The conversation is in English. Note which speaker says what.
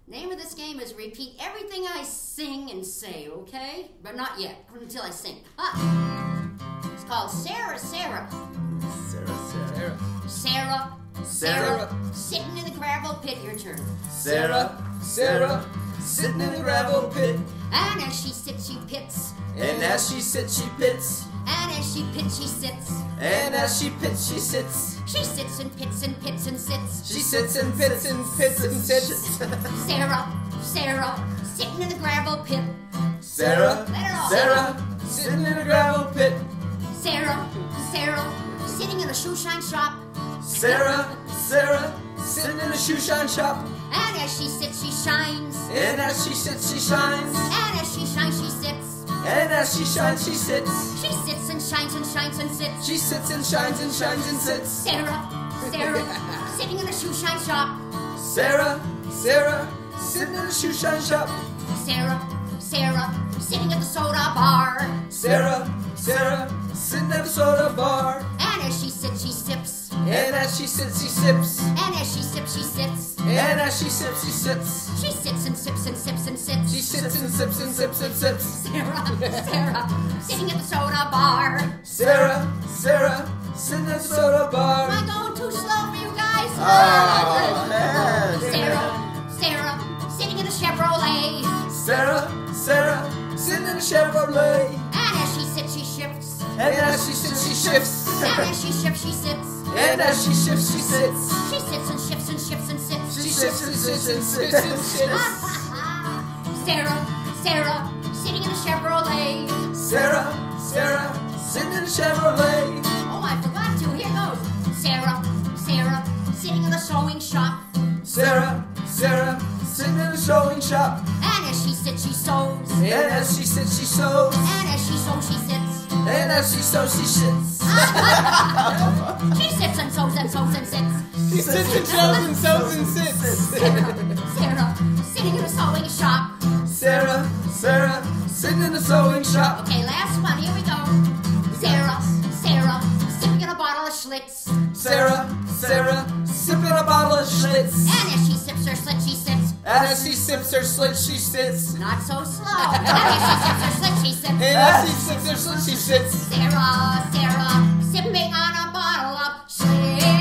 Speaker 1: Name of this game is repeat everything I sing and say, okay? But not yet, until I sing. It's called Sarah, Sarah. Sarah, sitting in the gravel pit, your turn.
Speaker 2: Sarah, sitting in the gravel pit.
Speaker 1: And as she sits, she pits.
Speaker 2: And as she sits, she pits.
Speaker 1: And as she pits, she sits.
Speaker 2: And as she pits, she sits.
Speaker 1: She sits and pits and pits and sits.
Speaker 2: She sits and pits and pits and sits.
Speaker 1: Sarah, sitting in the gravel pit.
Speaker 2: Sarah, sitting in the gravel pit.
Speaker 1: Sarah, sitting in a shoe shine shop.
Speaker 2: Sarah, sitting in a shoe shine shop.
Speaker 1: And as she sits, she shines.
Speaker 2: And as she sits, she shines.
Speaker 1: And as she shines, she sits.
Speaker 2: And as she shines, she sits.
Speaker 1: She sits and shines and shines and sits.
Speaker 2: She sits and shines and shines and sits.
Speaker 1: Sarah, sitting in a shoe shine shop.
Speaker 2: Sarah, sitting in a shoe shine shop.
Speaker 1: Sarah, sitting at the soda bar.
Speaker 2: Sarah, sitting at the soda bar.
Speaker 1: And as she sits, she sips.
Speaker 2: And as she sits, she sips.
Speaker 1: And as she sips, she sits.
Speaker 2: And as she sips, she sips.
Speaker 1: She sits and sips and sips and sips.
Speaker 2: She sits and sips and sips and sips.
Speaker 1: Sarah, sitting at the soda bar.
Speaker 2: Sarah, sitting at the soda bar.
Speaker 1: Am I going too slow for you guys?
Speaker 2: Oh, man.
Speaker 1: Sarah, sitting in a Chevrolet.
Speaker 2: Sarah, sitting in a Chevrolet.
Speaker 1: And as she sits, she shifts.
Speaker 2: And as she sits, she shifts.
Speaker 1: And as she shifts, she sits.
Speaker 2: And as she shifts, she sits.
Speaker 1: She sits and shifts and shifts and sits.
Speaker 2: She shifts and sits and sits and sits.
Speaker 1: Sarah, sitting in a Chevrolet.
Speaker 2: Sarah, sitting in a Chevrolet.
Speaker 1: Oh, I forgot to. Here goes. Sarah, sitting in a sewing shop.
Speaker 2: Sarah, sitting in a sewing shop.
Speaker 1: And as she sits, she sews.
Speaker 2: And as she sits, she sews.
Speaker 1: And as she sews, she sits.
Speaker 2: And as she sews, she sits.
Speaker 1: She sits and sews and sews and sits.
Speaker 2: She sits and sews and sews and sits.
Speaker 1: Sarah, sitting in a sewing shop.
Speaker 2: Sarah, sitting in a sewing shop.
Speaker 1: Okay, last one. Here we go. Sarah, sipping in a bottle of Schlitz.
Speaker 2: Sarah, sipping a bottle of Schlitz.
Speaker 1: And as she sips her Schlitz, she sits.
Speaker 2: And as she sips her Schlitz, she sits.
Speaker 1: Not so slow. And as she sips her Schlitz, she sits.
Speaker 2: And as she sips her Schlitz, she sits.
Speaker 1: Sarah, sipping on a